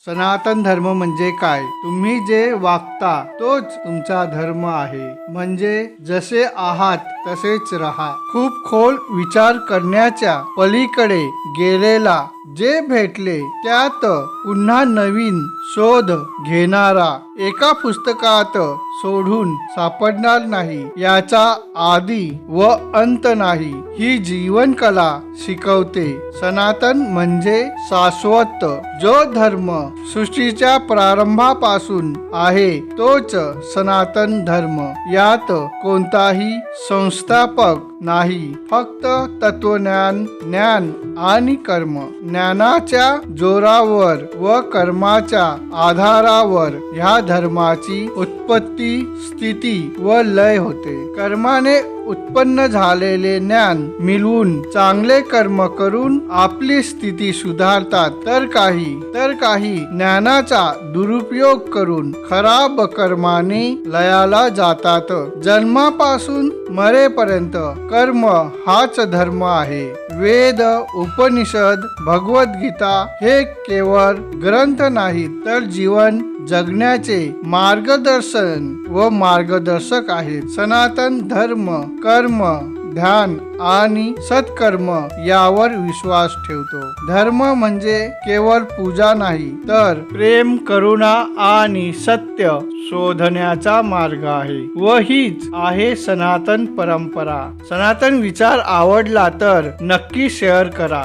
सनातन धर्म म्हणजे काय? तुम्ही जे वागता तोच तुमचा धर्म आहे. म्हणजे जसे आहात तसेच राहा. खूप खोल विचार करण्याच्या पलीकडे गेलेला, जे भेटले त्यात पुन्हा नवीन शोध घेणारा, एका पुस्तकात सोडून सापडणार नाही, याचा आदी व अंत नाही, ही जीवन कला शिकवते. सनातन म्हणजे शाश्वत. जो धर्म सृष्टीच्या प्रारंभापासून आहे तोच सनातन धर्म. यात कोणताही संस्थापक नाही, फक्त तत्वज्ञान, ज्ञान आणि कर्म. ज्ञानाच्या जोरावर व कर्माच्या आधारावर ह्या धर्माची उत्पत्ती, स्थिती व लय होते. कर्माने उत्पन्न झालेले ज्ञान मिळवून चांगले कर्म करून आपली स्थिती सुधारतात, तर काही ज्ञानाचा दुरुपयोग करून खराब कर्माने लयाला जातात. जन्मापासून मरेपर्यंत कर्म हाच धर्म आहे. वेद, उपनिषद, भगवद्गीता हे केवळ ग्रंथ नाहीत, तर जीवन जगण्याचे मार्गदर्शन व मार्गदर्शक आहेत. सनातन धर्म कर्म, ध्यान आणि सत्कर्म यावर विश्वास ठेवतो. धर्म म्हणजे केवळ पूजा नाही, तर प्रेम, करुणा आणि सत्य शोधण्याचा मार्ग आहे. व हीच आहे सनातन परंपरा. सनातन विचार आवडला तर नक्की शेअर करा.